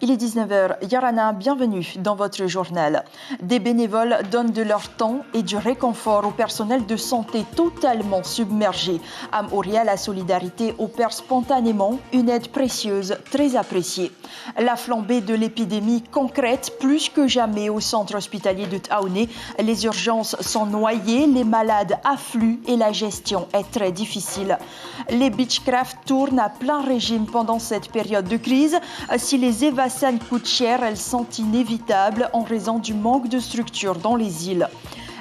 Il est 19h. Yarana, bienvenue dans votre journal. Des bénévoles donnent de leur temps et du réconfort au personnel de santé totalement submergé. À Moria, la solidarité opère spontanément une aide précieuse, très appréciée. La flambée de l'épidémie concrète plus que jamais au centre hospitalier de Taouné. Les urgences sont noyées, les malades affluent et la gestion est très difficile. Les beechcraft tournent à plein régime pendant cette période de crise. Si les évacuations coûtent cher, elles sont inévitables en raison du manque de structures dans les îles.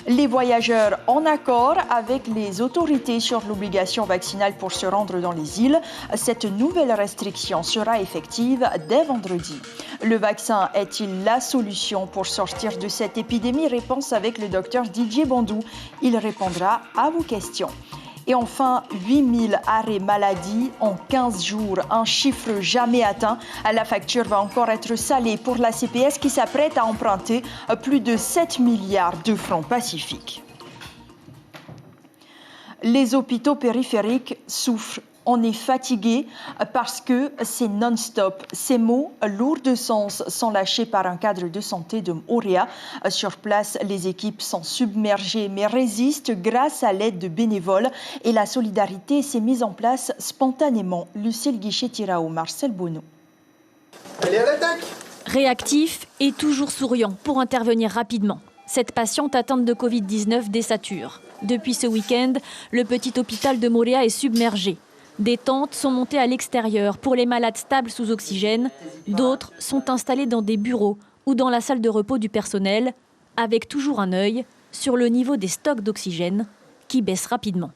Les voyageurs en accord avec les autorités sur l'obligation vaccinale pour se rendre dans les îles. Cette nouvelle restriction sera effective dès vendredi. Le vaccin est-il la solution pour sortir de cette épidémie? Réponse avec le docteur Didier Bandou. Il répondra à vos questions. Et enfin, 8000 arrêts maladie en 15 jours, un chiffre jamais atteint. La facture va encore être salée pour la CPS qui s'apprête à emprunter plus de 7 milliards de francs pacifiques. Les hôpitaux périphériques souffrent. On est fatigué parce que c'est non-stop. Ces mots lourds de sens sont lâchés par un cadre de santé de Moria. Sur place, les équipes sont submergées mais résistent grâce à l'aide de bénévoles et la solidarité s'est mise en place spontanément. Lucille Guichet-Tirao, Marcel Bonneau. Allez à l'attaque! Réactif et toujours souriant pour intervenir rapidement. Cette patiente atteinte de Covid-19 désature. Depuis ce week-end, le petit hôpital de Moria est submergé. Des tentes sont montées à l'extérieur pour les malades stables sous oxygène. D'autres sont installés dans des bureaux ou dans la salle de repos du personnel, avec toujours un œil sur le niveau des stocks d'oxygène qui baissent rapidement.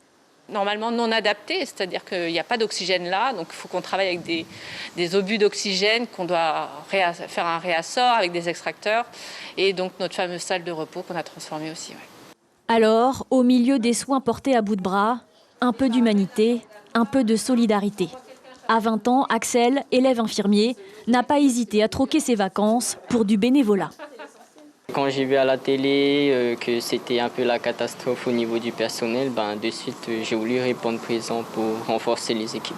Normalement non adapté, c'est-à-dire qu'il n'y a pas d'oxygène là, donc il faut qu'on travaille avec des obus d'oxygène, qu'on doit faire un réassort avec des extracteurs, et donc notre fameuse salle de repos qu'on a transformée aussi. Ouais. Alors, au milieu des soins portés à bout de bras, un peu d'humanité, un peu de solidarité. À 20 ans, Axel, élève infirmier, n'a pas hésité à troquer ses vacances pour du bénévolat. Quand j'ai vu à la télé que c'était un peu la catastrophe au niveau du personnel, de suite j'ai voulu répondre présent pour renforcer les équipes.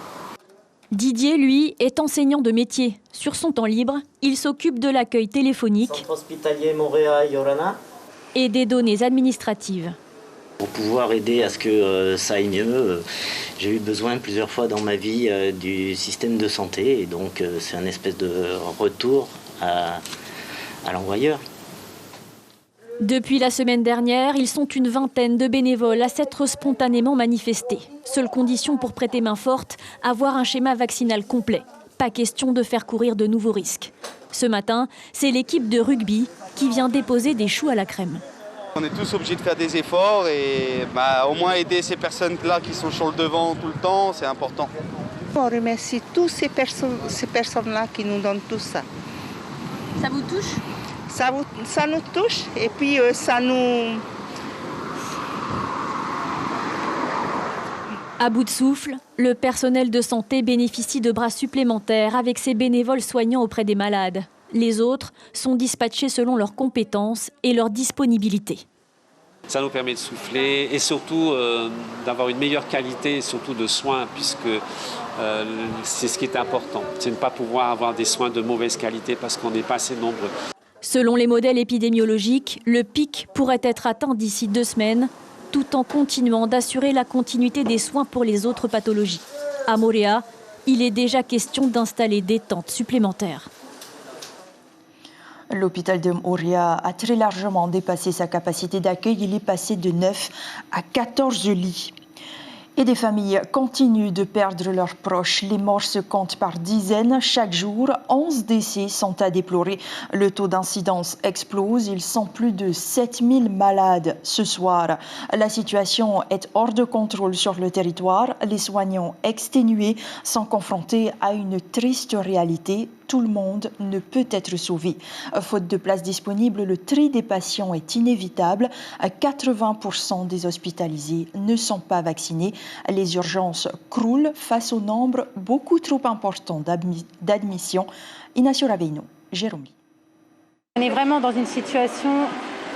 Didier, lui, est enseignant de métier. Sur son temps libre, il s'occupe de l'accueil téléphonique Centre hospitalier Moria Yorana et des données administratives. Pour pouvoir aider à ce que ça aille mieux, j'ai eu besoin plusieurs fois dans ma vie du système de santé et donc c'est un espèce de retour à l'envoyeur. Depuis la semaine dernière, ils sont une vingtaine de bénévoles à s'être spontanément manifestés. Seule condition pour prêter main forte, avoir un schéma vaccinal complet. Pas question de faire courir de nouveaux risques. Ce matin, c'est l'équipe de rugby qui vient déposer des choux à la crème. On est tous obligés de faire des efforts et au moins aider ces personnes-là qui sont sur le devant tout le temps, c'est important. On remercie toutes ces personnes-là qui nous donnent tout ça. Ça vous touche ? Ça nous touche et puis ça nous... À bout de souffle, le personnel de santé bénéficie de bras supplémentaires avec ses bénévoles soignants auprès des malades. Les autres sont dispatchés selon leurs compétences et leur disponibilité. Ça nous permet de souffler et surtout d'avoir une meilleure qualité, surtout de soins, puisque c'est ce qui est important. C'est ne pas pouvoir avoir des soins de mauvaise qualité parce qu'on n'est pas assez nombreux. Selon les modèles épidémiologiques, le pic pourrait être atteint d'ici 2 semaines, tout en continuant d'assurer la continuité des soins pour les autres pathologies. À Moria, il est déjà question d'installer des tentes supplémentaires. L'hôpital de Moria a très largement dépassé sa capacité d'accueil. Il est passé de 9 à 14 lits. Et des familles continuent de perdre leurs proches. Les morts se comptent par dizaines chaque jour. 11 décès sont à déplorer. Le taux d'incidence explose. Ils sont plus de 7000 malades ce soir. La situation est hors de contrôle sur le territoire. Les soignants exténués sont confrontés à une triste réalité. Tout le monde ne peut être sauvé. Faute de places disponibles, le tri des patients est inévitable. 80% des hospitalisés ne sont pas vaccinés. Les urgences croulent face au nombre beaucoup trop important d'admissions. Inacio Raveino, Jérôme. On est vraiment dans une situation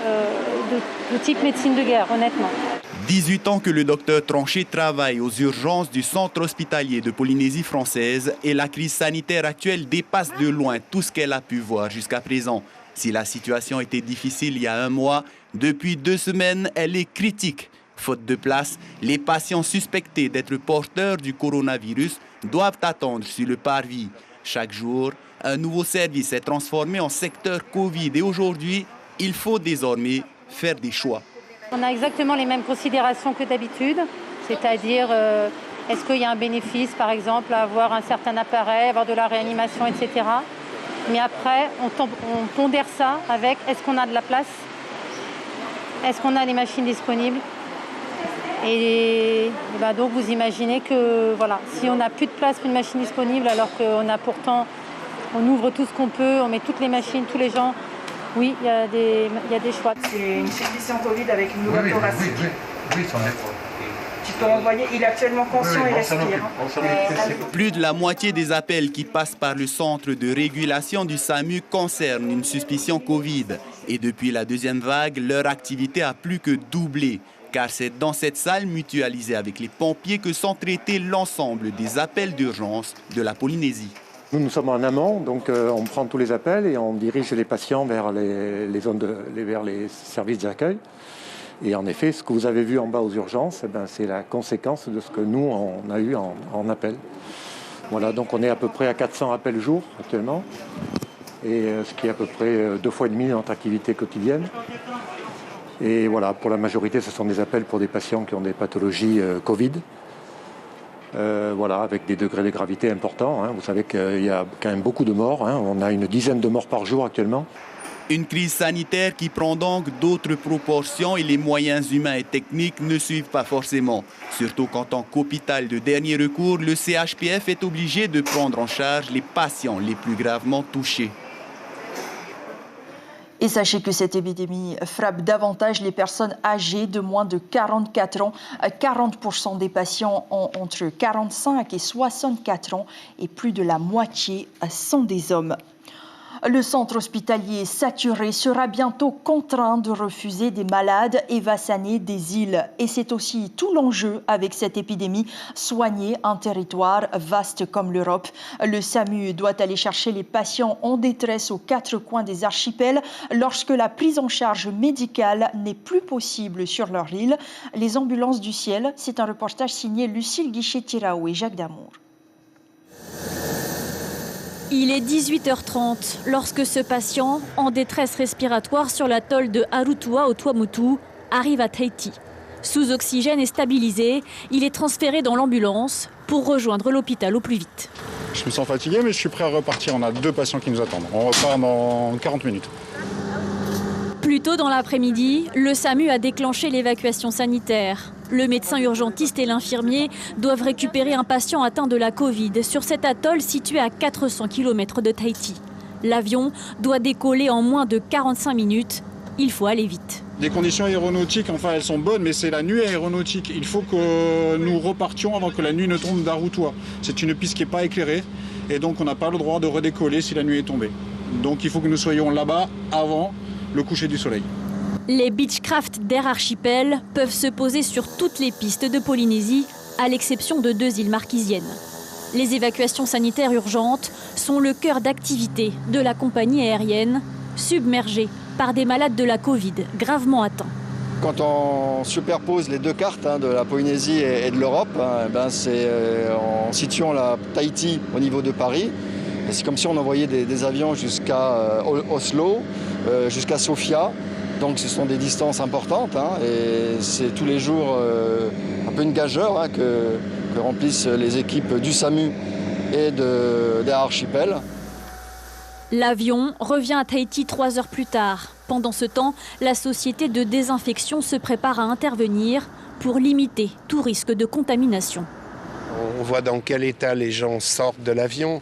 de type médecine de guerre, honnêtement. 18 ans que le docteur Tranché travaille aux urgences du centre hospitalier de Polynésie française et la crise sanitaire actuelle dépasse de loin tout ce qu'elle a pu voir jusqu'à présent. Si la situation était difficile il y a un mois, depuis 2 semaines, elle est critique. Faute de place, les patients suspectés d'être porteurs du coronavirus doivent attendre sur le parvis. Chaque jour, un nouveau service est transformé en secteur Covid et aujourd'hui, il faut désormais faire des choix. On a exactement les mêmes considérations que d'habitude, c'est-à-dire est-ce qu'il y a un bénéfice, par exemple, à avoir un certain appareil, avoir de la réanimation, etc. Mais après, on pondère ça avec est-ce qu'on a de la place, est-ce qu'on a les machines disponibles. Et donc vous imaginez que voilà, si on n'a plus de place, plus de machines disponibles, alors qu'on a pourtant, on ouvre tout ce qu'on peut, on met toutes les machines, tous les gens. Oui, il y a des choix. C'est une suspicion Covid avec une douleur thoracique. Oui, c'en est. Tu peux envoyer, il est actuellement conscient et respire. Plus de la moitié des appels qui passent par le centre de régulation du SAMU concernent une suspicion Covid. Et depuis la deuxième vague, leur activité a plus que doublé. Car c'est dans cette salle mutualisée avec les pompiers que sont traités l'ensemble des appels d'urgence de la Polynésie. Nous sommes en amont, donc on prend tous les appels et on dirige les patients vers vers les services d'accueil. Et en effet, ce que vous avez vu en bas aux urgences, c'est la conséquence de ce que nous, on a eu en appel. Voilà, donc on est à peu près à 400 appels jour actuellement, et ce qui est à peu près 2,5 fois notre activité quotidienne. Et voilà, pour la majorité, ce sont des appels pour des patients qui ont des pathologies Covid. Voilà, avec des degrés de gravité importants. Vous savez qu'il y a quand même beaucoup de morts. On a une dizaine de morts par jour actuellement. Une crise sanitaire qui prend donc d'autres proportions et les moyens humains et techniques ne suivent pas forcément. Surtout qu'en tant qu'hôpital de dernier recours, le CHPF est obligé de prendre en charge les patients les plus gravement touchés. Et sachez que cette épidémie frappe davantage les personnes âgées de moins de 44 ans. 40% des patients ont entre 45 et 64 ans et plus de la moitié sont des hommes. Le centre hospitalier saturé sera bientôt contraint de refuser des malades évassanés des îles. Et c'est aussi tout l'enjeu avec cette épidémie, soigner un territoire vaste comme l'Europe. Le SAMU doit aller chercher les patients en détresse aux 4 coins des archipels lorsque la prise en charge médicale n'est plus possible sur leur île. Les ambulances du ciel, c'est un reportage signé Lucille Guichet-Tirao et Jacques Damour. Il est 18h30 lorsque ce patient, en détresse respiratoire sur l'atoll de Arutua au Tuamotu, arrive à Tahiti. Sous oxygène et stabilisé, il est transféré dans l'ambulance pour rejoindre l'hôpital au plus vite. Je me sens fatigué, mais je suis prêt à repartir. On a 2 patients qui nous attendent. On repart dans 40 minutes. Plus tôt dans l'après-midi, le SAMU a déclenché l'évacuation sanitaire. Le médecin urgentiste et l'infirmier doivent récupérer un patient atteint de la Covid sur cet atoll situé à 400 km de Tahiti. L'avion doit décoller en moins de 45 minutes. Il faut aller vite. Les conditions aéronautiques, elles sont bonnes, mais c'est la nuit aéronautique. Il faut que nous repartions avant que la nuit ne tombe d'Arutua. C'est une piste qui n'est pas éclairée et donc on n'a pas le droit de redécoller si la nuit est tombée. Donc il faut que nous soyons là-bas avant le coucher du soleil. Les Beechcraft d'Air Archipel peuvent se poser sur toutes les pistes de Polynésie, à l'exception de 2 îles marquisiennes. Les évacuations sanitaires urgentes sont le cœur d'activité de la compagnie aérienne, submergée par des malades de la Covid gravement atteints. Quand on superpose les 2 cartes de la Polynésie et de l'Europe, c'est en situant la Tahiti au niveau de Paris. C'est comme si on envoyait des avions jusqu'à Oslo, jusqu'à Sofia. Donc ce sont des distances importantes et c'est tous les jours un peu une gageure que remplissent les équipes du SAMU et d'Air Archipel. L'avion revient à Tahiti 3 heures plus tard. Pendant ce temps, la société de désinfection se prépare à intervenir pour limiter tout risque de contamination. On voit dans quel état les gens sortent de l'avion.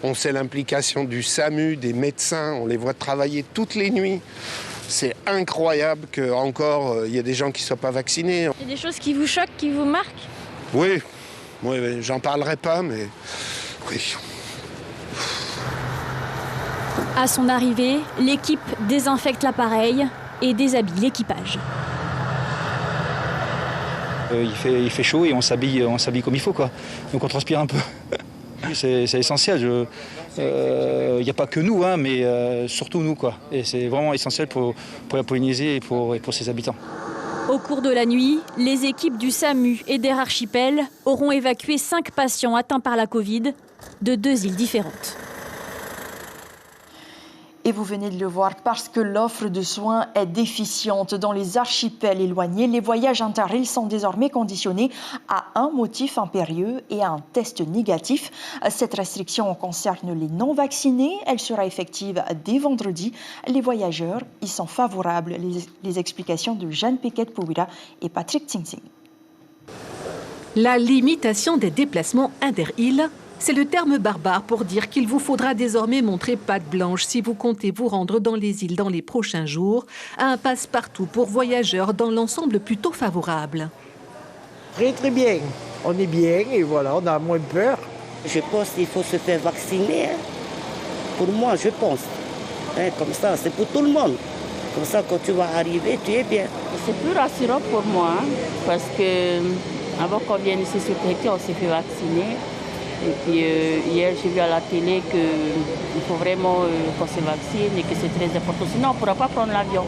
On sait l'implication du SAMU, des médecins. On les voit travailler toutes les nuits. C'est incroyable qu'encore il y ait des gens qui ne soient pas vaccinés. Il y a des choses qui vous choquent, qui vous marquent? Oui, j'en parlerai pas, mais oui. À son arrivée, l'équipe désinfecte l'appareil et déshabille l'équipage. Il fait chaud et on s'habille comme il faut, quoi. Donc on transpire un peu. C'est essentiel. Il n'y a pas que nous, hein, mais surtout nous, quoi. Et c'est vraiment essentiel pour la Polynésie et pour ses habitants. Au cours de la nuit, les équipes du SAMU et d'Air Archipel auront évacué 5 patients atteints par la Covid de 2 îles différentes. Et vous venez de le voir, parce que l'offre de soins est déficiente dans les archipels éloignés, les voyages inter-îles sont désormais conditionnés à un motif impérieux et à un test négatif. Cette restriction concerne les non-vaccinés. Elle sera effective dès vendredi. Les voyageurs y sont favorables. Les explications de Jeanne Piquet-Pouira et Patrick Tsing-Tsing. La limitation des déplacements inter-îles, c'est le terme barbare pour dire qu'il vous faudra désormais montrer patte blanche si vous comptez vous rendre dans les îles dans les prochains jours, à un passe-partout pour voyageurs dans l'ensemble plutôt favorable. Très bien, on est bien et voilà, on a moins peur. Je pense qu'il faut se faire vacciner, hein. Pour moi, je pense. Hein, comme ça, c'est pour tout le monde. Comme ça, quand tu vas arriver, tu es bien. C'est plus rassurant pour moi, hein, parce que avant qu'on vienne ici sur Tahiti, on s'est fait vacciner. Et puis hier, j'ai vu à la télé qu'il faut vraiment qu'on se vaccine et que c'est très important. Sinon, on ne pourra pas prendre l'avion.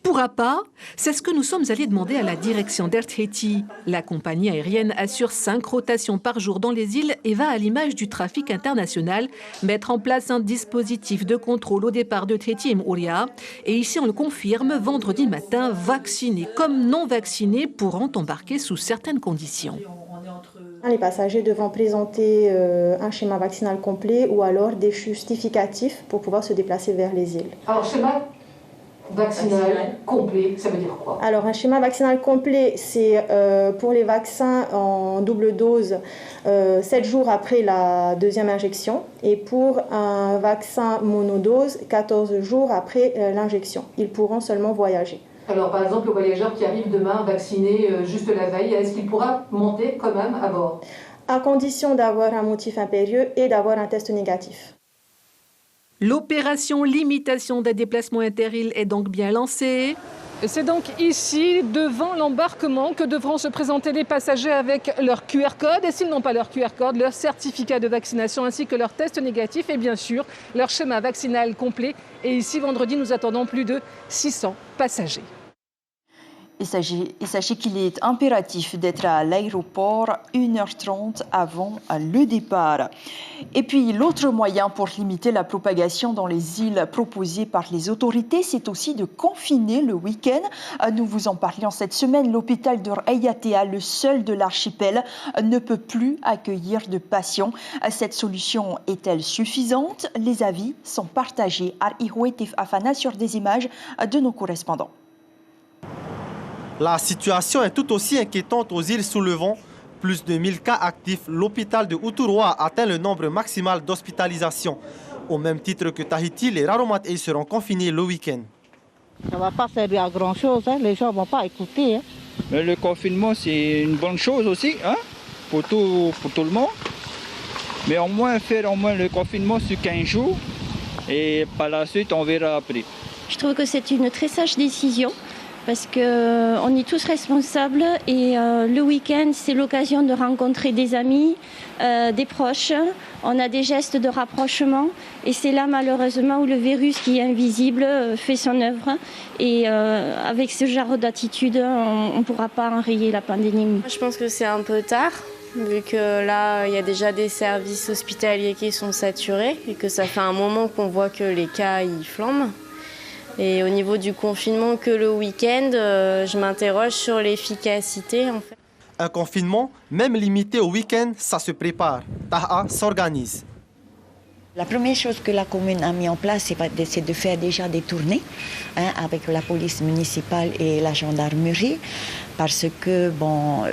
Pourra pas, c'est ce que nous sommes allés demander à la direction d'Air Tahiti. La compagnie aérienne assure 5 rotations par jour dans les îles et va, à l'image du trafic international, mettre en place un dispositif de contrôle au départ de Tahiti et Moorea. Et ici, on le confirme, vendredi matin, vaccinés comme non vaccinés pourront embarquer sous certaines conditions. Les passagers devront présenter un schéma vaccinal complet ou alors des justificatifs pour pouvoir se déplacer vers les îles. Alors, schéma vaccinal complet, ça veut dire quoi? Alors, un schéma vaccinal complet, c'est pour les vaccins en double dose 7 jours après la deuxième injection et pour un vaccin monodose 14 jours après l'injection. Ils pourront seulement voyager. Alors, par exemple, le voyageur qui arrive demain vacciné juste la veille, est-ce qu'il pourra monter quand même à bord? À condition d'avoir un motif impérieux et d'avoir un test négatif. L'opération limitation des déplacements inter-îles est donc bien lancée. C'est donc ici, devant l'embarquement, que devront se présenter les passagers avec leur QR code. Et s'ils n'ont pas leur QR code, leur certificat de vaccination ainsi que leur test négatif et bien sûr leur schéma vaccinal complet. Et ici, vendredi, nous attendons plus de 600 passagers. Et sachez qu'il est impératif d'être à l'aéroport 1h30 avant le départ. Et puis, l'autre moyen pour limiter la propagation dans les îles proposé par les autorités, c'est aussi de confiner le week-end. Nous vous en parlions cette semaine. L'hôpital de Raiatea, le seul de l'archipel, ne peut plus accueillir de patients. Cette solution est-elle suffisante? Les avis sont partagés. Ar-Ihouetif Afana sur des images de nos correspondants. La situation est tout aussi inquiétante aux îles sous le vent. Plus de 1000 cas actifs, l'hôpital de Uturoa atteint le nombre maximal d'hospitalisations. Au même titre que Tahiti, les Raromatei seront confinés le week-end. Ça ne va pas servir à grand-chose, hein. Les gens ne vont pas écouter. Hein. Mais le confinement, c'est une bonne chose aussi, hein, pour tout le monde. Mais au moins, faire le confinement sur 15 jours et par la suite, on verra après. Je trouve que c'est une très sage décision. Parce qu'on est tous responsables et le week-end, c'est l'occasion de rencontrer des amis, des proches. On a des gestes de rapprochement et c'est là malheureusement où le virus qui est invisible fait son œuvre. Et avec ce genre d'attitude, on ne pourra pas enrayer la pandémie. Je pense que c'est un peu tard, vu que là, il y a déjà des services hospitaliers qui sont saturés et que ça fait un moment qu'on voit que les cas y flambent. Et au niveau du confinement que le week-end, je m'interroge sur l'efficacité. En fait. Un confinement, même limité au week-end, ça se prépare. Taha s'organise. La première chose que la commune a mis en place, c'est de faire déjà des tournées avec la police municipale et la gendarmerie. Parce que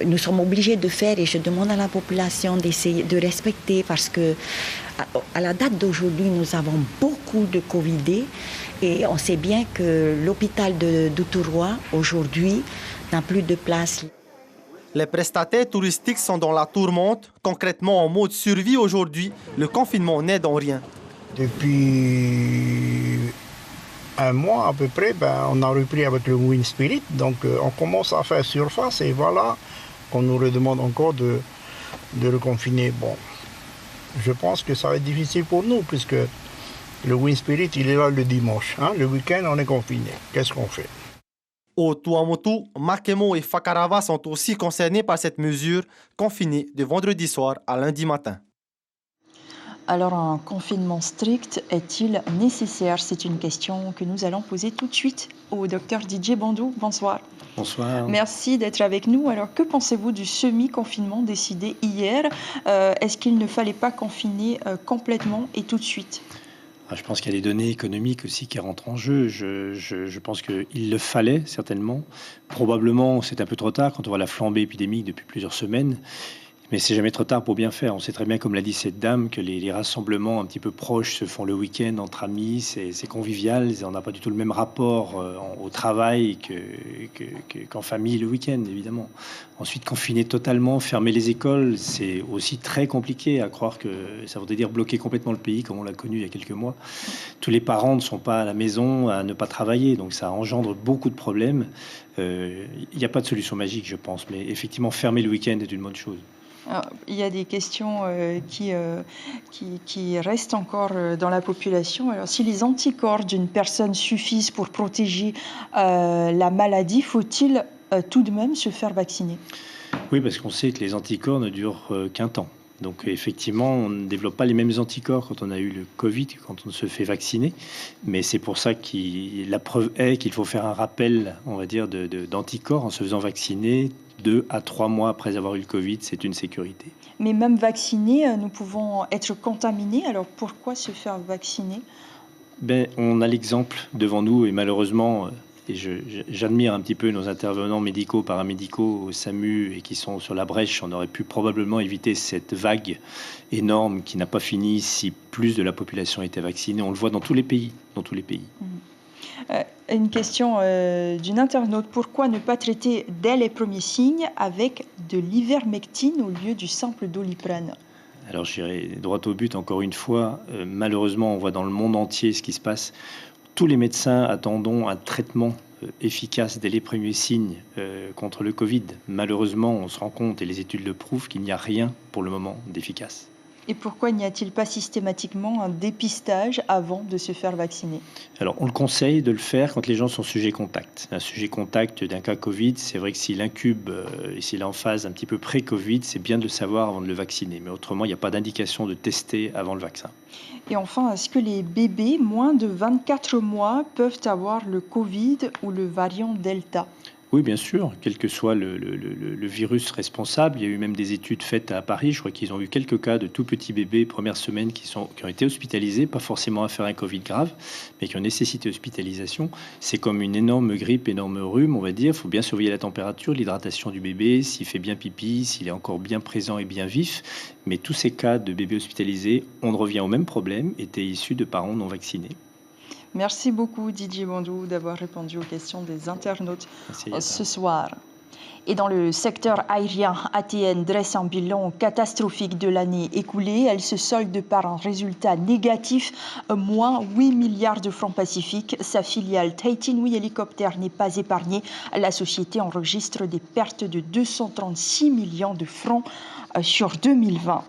nous sommes obligés de faire, et je demande à la population d'essayer de respecter, parce que à la date d'aujourd'hui, nous avons beaucoup de Covidés et on sait bien que l'hôpital d'Uturoa, aujourd'hui, n'a plus de place. Les prestataires touristiques sont dans la tourmente. Concrètement, en mode survie aujourd'hui, le confinement n'aide en rien. Depuis un mois à peu près, on a repris avec le Wind Spirit. Donc on commence à faire surface et voilà qu'on nous redemande encore de reconfiner. Bon, je pense que ça va être difficile pour nous puisque le Wind Spirit, il est là le dimanche. Le week-end, on est confiné. Qu'est-ce qu'on fait? Au Tuamotu, Makemo et Fakarava sont aussi concernés par cette mesure, confinés de vendredi soir à lundi matin. Alors, un confinement strict est-il nécessaire? C'est une question que nous allons poser tout de suite au docteur Didier Bandou. Bonsoir. Bonsoir. Merci d'être avec nous. Alors, que pensez-vous du semi-confinement décidé hier? Est-ce qu'il ne fallait pas confiner complètement et tout de suite? Je pense qu'il y a des données économiques aussi qui rentrent en jeu. Je pense qu'il le fallait certainement. Probablement, c'est un peu trop tard quand on voit la flambée épidémique depuis plusieurs semaines. Mais c'est jamais trop tard pour bien faire. On sait très bien, comme l'a dit cette dame, que les rassemblements un petit peu proches se font le week-end entre amis. C'est convivial. On n'a pas du tout le même rapport au travail qu'en famille le week-end, évidemment. Ensuite, confiner totalement, fermer les écoles, c'est aussi très compliqué à croire que ça voudrait dire bloquer complètement le pays, comme on l'a connu il y a quelques mois. Tous les parents ne sont pas à la maison à ne pas travailler, donc ça engendre beaucoup de problèmes. Il n'y a pas de solution magique, je pense, mais effectivement, fermer le week-end est une bonne chose. Alors, il y a des questions qui restent encore dans la population. Alors, si les anticorps d'une personne suffisent pour protéger la maladie, faut-il tout de même se faire vacciner? Oui, parce qu'on sait que les anticorps ne durent qu'un temps. Donc effectivement, on ne développe pas les mêmes anticorps quand on a eu le Covid, quand on se fait vacciner. Mais c'est pour ça que la preuve est qu'il faut faire un rappel, on va dire, d'anticorps en se faisant vacciner 2 à 3 mois après avoir eu le Covid. C'est une sécurité. Mais même vaccinés, nous pouvons être contaminés. Alors pourquoi se faire vacciner? On a l'exemple devant nous et malheureusement... Et j'admire un petit peu nos intervenants médicaux, paramédicaux au SAMU et qui sont sur la brèche. On aurait pu probablement éviter cette vague énorme qui n'a pas fini si plus de la population était vaccinée. On le voit dans tous les pays. Une question d'une internaute. Pourquoi ne pas traiter dès les premiers signes avec de l'ivermectine au lieu du simple Doliprane? Alors j'irai droit au but encore une fois. Malheureusement, on voit dans le monde entier ce qui se passe. Tous les médecins attendons un traitement efficace dès les premiers signes contre le Covid. Malheureusement, on se rend compte, et les études le prouvent, qu'il n'y a rien pour le moment d'efficace. Et pourquoi n'y a-t-il pas systématiquement un dépistage avant de se faire vacciner? Alors, on le conseille de le faire quand les gens sont sujets contact. Un sujet contact d'un cas Covid, c'est vrai que s'il incube et s'il est en phase un petit peu pré-Covid, c'est bien de le savoir avant de le vacciner. Mais autrement, il n'y a pas d'indication de tester avant le vaccin. Et enfin, est-ce que les bébés moins de 24 mois peuvent avoir le Covid ou le variant Delta? Oui, bien sûr, quel que soit le virus responsable. Il y a eu même des études faites à Paris. Je crois qu'ils ont eu quelques cas de tout petits bébés première semaine qui ont été hospitalisés, pas forcément à faire un Covid grave, mais qui ont nécessité hospitalisation. C'est comme une énorme grippe, énorme rhume, on va dire. Il faut bien surveiller la température, l'hydratation du bébé, s'il fait bien pipi, s'il est encore bien présent et bien vif. Mais tous ces cas de bébés hospitalisés, on revient au même problème, étaient issus de parents non vaccinés. Merci beaucoup Didier Bandou d'avoir répondu aux questions des internautes ce soir. Et dans le secteur aérien, ATN dresse un bilan catastrophique de l'année écoulée. Elle se solde par un résultat négatif, moins 8 milliards de francs pacifiques. Sa filiale Tahiti Nui Hélicoptère n'est pas épargnée. La société enregistre des pertes de 236 millions de francs sur 2020.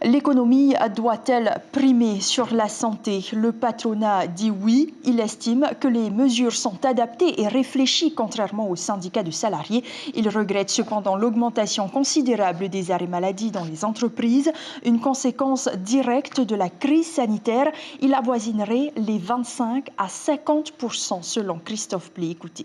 L'économie doit-elle primer sur la santé? Le patronat dit oui. Il estime que les mesures sont adaptées et réfléchies, contrairement aux syndicats de salariés. Il regrette cependant l'augmentation considérable des arrêts maladie dans les entreprises, une conséquence directe de la crise sanitaire. Il avoisinerait les 25 à 50% selon Christophe Blé. Écoutez.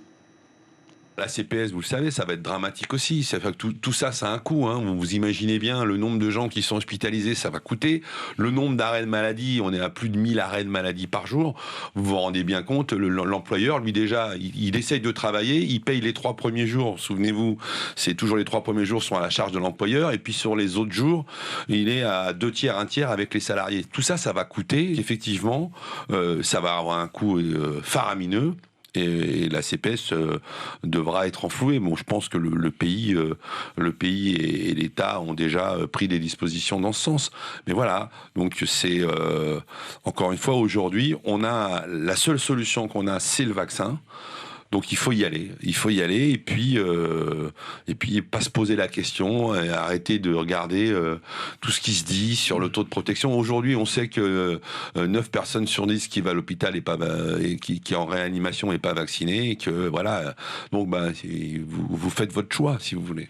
La CPS, vous le savez, ça va être dramatique aussi. Ça fait que tout ça, ça a un coût. Vous imaginez bien le nombre de gens qui sont hospitalisés, ça va coûter. Le nombre d'arrêts de maladie, on est à plus de 1000 arrêts de maladie par jour. Vous vous rendez bien compte, l'employeur, lui déjà, il essaye de travailler, il paye les 3 premiers jours. Souvenez-vous, c'est toujours les 3 premiers jours sont à la charge de l'employeur. Et puis sur les autres jours, il est à 2 tiers, 1 tiers avec les salariés. Tout ça, ça va coûter. Effectivement, ça va avoir un coût faramineux. et la CPS devra être renflouée. Bon, je pense que le pays et l'État ont déjà pris des dispositions dans ce sens. Mais voilà, donc c'est encore une fois aujourd'hui, la seule solution qu'on a, c'est le vaccin. Donc il faut y aller et puis pas se poser la question, et arrêter de regarder tout ce qui se dit sur le taux de protection. Aujourd'hui, on sait que 9 personnes sur 10 qui va à l'hôpital et qui est en réanimation n'est pas vacciné, et que voilà, donc vous faites votre choix si vous voulez.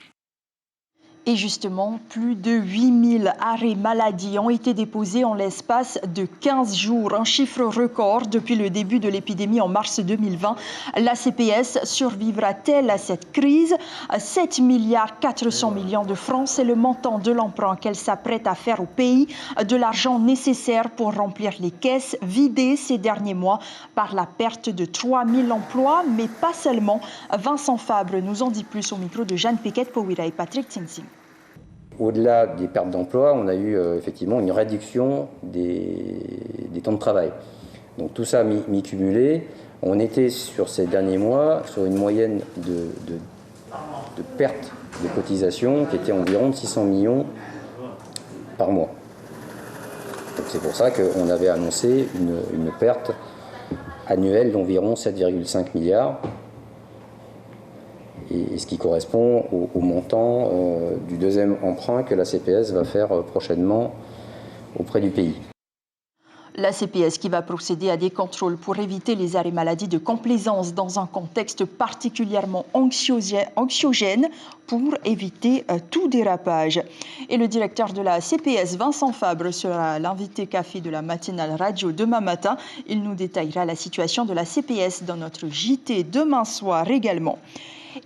Et justement, plus de 8000 arrêts maladie ont été déposés en l'espace de 15 jours, un chiffre record depuis le début de l'épidémie en mars 2020. La CPS survivra-t-elle à cette crise? 7 milliards 400 millions de francs, c'est le montant de l'emprunt qu'elle s'apprête à faire au pays, de l'argent nécessaire pour remplir les caisses vidées ces derniers mois par la perte de 3000 emplois, mais pas seulement. Vincent Fabre nous en dit plus au micro de Jeanne Piquet-Powira et Patrick Tsing. Au-delà des pertes d'emploi, on a eu effectivement une réduction des temps de travail. Donc tout ça mis cumulé, on était sur ces derniers mois sur une moyenne de perte de cotisation qui était environ de 600 millions par mois. Donc c'est pour ça qu'on avait annoncé une perte annuelle d'environ 7,5 milliards. Et ce qui correspond au montant du deuxième emprunt que la CPS va faire prochainement auprès du pays. La CPS qui va procéder à des contrôles pour éviter les arrêts maladie de complaisance dans un contexte particulièrement anxiogène pour éviter tout dérapage. Et le directeur de la CPS, Vincent Fabre, sera l'invité café de la matinale radio demain matin. Il nous détaillera la situation de la CPS dans notre JT demain soir également.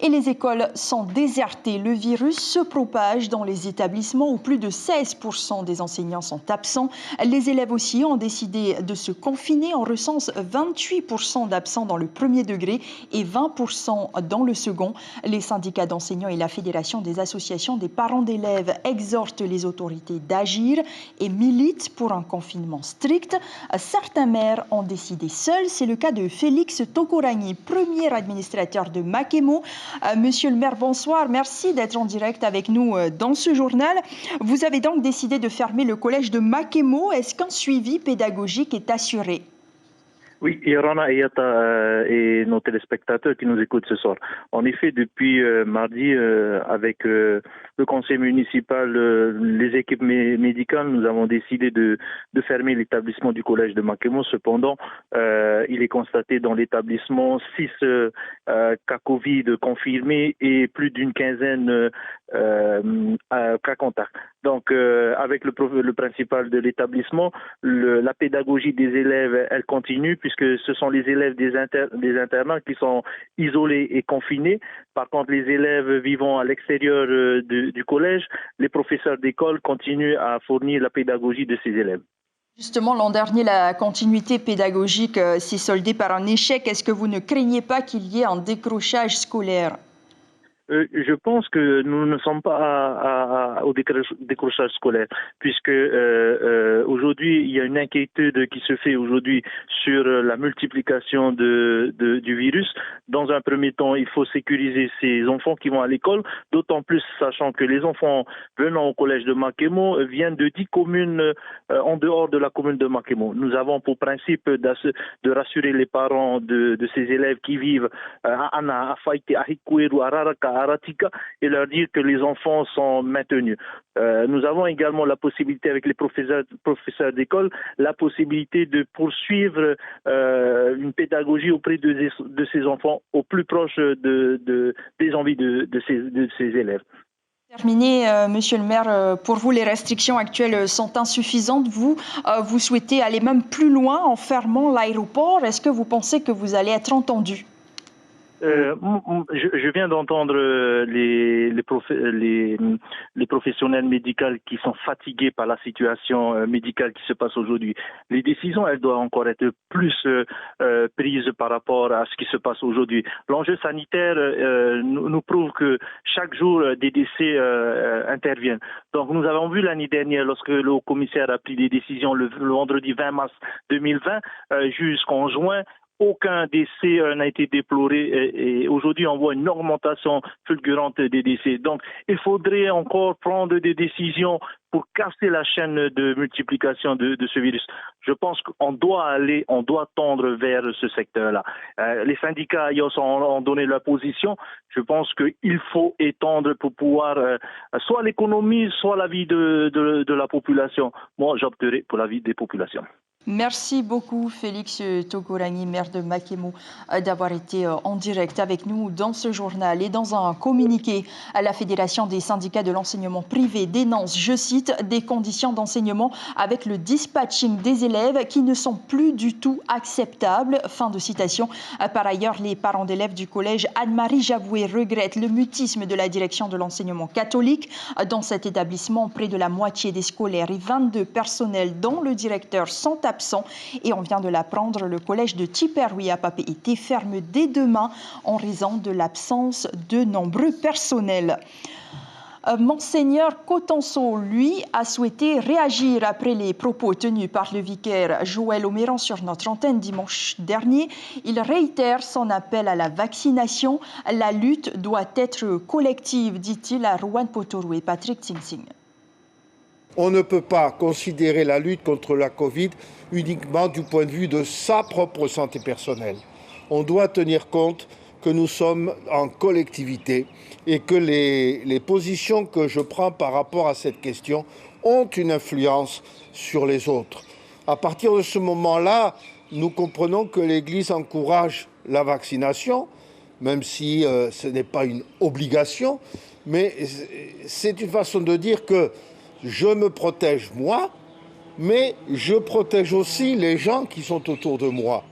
Et les écoles sont désertées. Le virus se propage dans les établissements où plus de 16% des enseignants sont absents. Les élèves aussi ont décidé de se confiner. On recense 28% d'absents dans le premier degré et 20% dans le second. Les syndicats d'enseignants et la Fédération des associations des parents d'élèves exhortent les autorités d'agir et militent pour un confinement strict. Certains maires ont décidé seuls. C'est le cas de Félix Tokorani, premier administrateur de Makemo. Monsieur le maire, bonsoir. Merci d'être en direct avec nous dans ce journal. Vous avez donc décidé de fermer le collège de Makemo. Est-ce qu'un suivi pédagogique est assuré? Oui, Irana et nos téléspectateurs qui nous écoutent ce soir. En effet, depuis mardi, avec le conseil municipal, les équipes médicales, nous avons décidé de fermer l'établissement du collège de Makemo. Cependant, il est constaté dans l'établissement 6 cas Covid confirmés et plus d'une quinzaine cas contacts. Donc, avec le principal de l'établissement, la pédagogie des élèves, elle continue puisque ce sont les élèves des internats qui sont isolés et confinés. Par contre, les élèves vivant à l'extérieur du collège, les professeurs d'école continuent à fournir la pédagogie de ces élèves. Justement, l'an dernier, la continuité pédagogique s'est soldée par un échec. Est-ce que vous ne craignez pas qu'il y ait un décrochage scolaire ? Je pense que nous ne sommes pas au décrochage scolaire, puisque aujourd'hui il y a une inquiétude qui se fait aujourd'hui sur la multiplication du virus. Dans un premier temps, il faut sécuriser ces enfants qui vont à l'école, d'autant plus sachant que les enfants venant au collège de Makemo viennent de 10 communes en dehors de la commune de Makemo. Nous avons pour principe de rassurer les parents de ces élèves qui vivent à Ana, à Faïté, à Hikouérou, à Raraka, à Ratika, et leur dire que les enfants sont maintenus. Nous avons également la possibilité avec les professeurs d'école, la possibilité de poursuivre une pédagogie auprès de ces enfants au plus proche des envies de ces élèves. Terminé, monsieur le maire, pour vous, les restrictions actuelles sont insuffisantes. Vous souhaitez aller même plus loin en fermant l'aéroport. Est-ce que vous pensez que vous allez être entendu ? Je viens d'entendre les professionnels médicaux qui sont fatigués par la situation médicale qui se passe aujourd'hui. Les décisions, elles doivent encore être plus prises par rapport à ce qui se passe aujourd'hui. L'enjeu sanitaire nous prouve que chaque jour des décès interviennent. Donc nous avons vu l'année dernière, lorsque le haut commissaire a pris des décisions le vendredi 20 mars 2020 jusqu'en juin, aucun décès n'a été déploré et aujourd'hui on voit une augmentation fulgurante des décès. Donc il faudrait encore prendre des décisions pour casser la chaîne de multiplication de ce virus. Je pense qu'on doit tendre vers ce secteur-là. Les syndicats ont donné leur position. Je pense qu'il faut étendre pour pouvoir soit l'économie, soit la vie de la population. Moi, j'opterai pour la vie des populations. Merci beaucoup Félix Togourani, maire de Makemo, d'avoir été en direct avec nous dans ce journal. Et dans un communiqué, la Fédération des syndicats de l'enseignement privé dénonce, je cite, des conditions d'enseignement avec le dispatching des élèves qui ne sont plus du tout acceptables. Fin de citation. Par ailleurs, les parents d'élèves du collège Anne-Marie Javoué regrettent le mutisme de la direction de l'enseignement catholique. Dans cet établissement, près de la moitié des scolaires et 22 personnels, dont le directeur, sont absents. Et on vient de l'apprendre, le collège de Tiperoui à Papeete ferme dès demain en raison de l'absence de nombreux personnels. Monseigneur Cotenso, lui, a souhaité réagir après les propos tenus par le vicaire Joël Oméran sur notre antenne dimanche dernier. Il réitère son appel à la vaccination. La lutte doit être collective, dit-il à Rouen Potorou et Patrick Tsing. On ne peut pas considérer la lutte contre la Covid uniquement du point de vue de sa propre santé personnelle. On doit tenir compte que nous sommes en collectivité et que les positions que je prends par rapport à cette question ont une influence sur les autres. À partir de ce moment-là, nous comprenons que l'Église encourage la vaccination, même si ce n'est pas une obligation, mais c'est une façon de dire que je me protège moi, mais je protège aussi les gens qui sont autour de moi.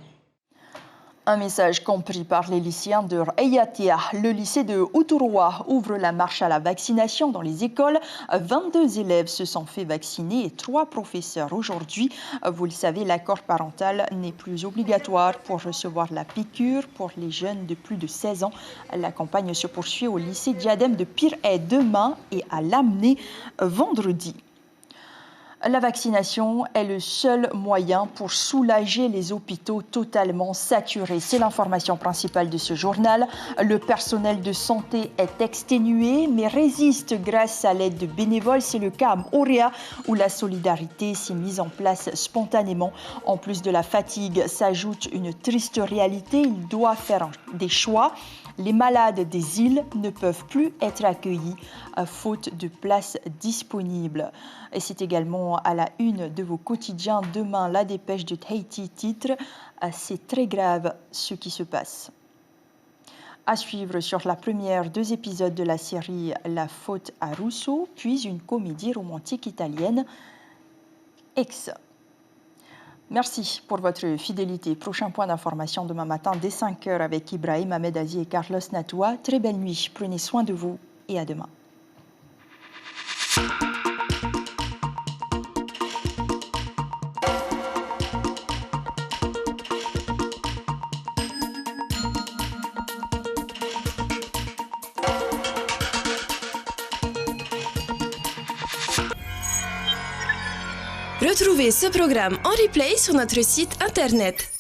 Un message compris par les lycéens de Ayatia. Le lycée de Uturoa ouvre la marche à la vaccination dans les écoles. 22 élèves se sont fait vacciner et 3 professeurs aujourd'hui. Vous le savez, l'accord parental n'est plus obligatoire pour recevoir la piqûre pour les jeunes de plus de 16 ans. La campagne se poursuit au lycée Diadème de Pirée demain et à Lamné vendredi. La vaccination est le seul moyen pour soulager les hôpitaux totalement saturés. C'est l'information principale de ce journal. Le personnel de santé est exténué mais résiste grâce à l'aide de bénévoles. C'est le cas à Moria où la solidarité s'est mise en place spontanément. En plus de la fatigue, s'ajoute une triste réalité. Il doit faire des choix. Les malades des îles ne peuvent plus être accueillis faute de places disponibles. Et c'est également à la une de vos quotidiens. Demain, la dépêche de Tahiti titre « C'est très grave ce qui se passe ». À suivre sur la première 2 épisodes de la série La faute à Rousseau, puis une comédie romantique italienne, Ex. Merci pour votre fidélité. Prochain point d'information demain matin dès 5h avec Ibrahim Ahmedazi et Carlos Natua. Très belle nuit. Prenez soin de vous et à demain. Retrouvez ce programme en replay sur notre site internet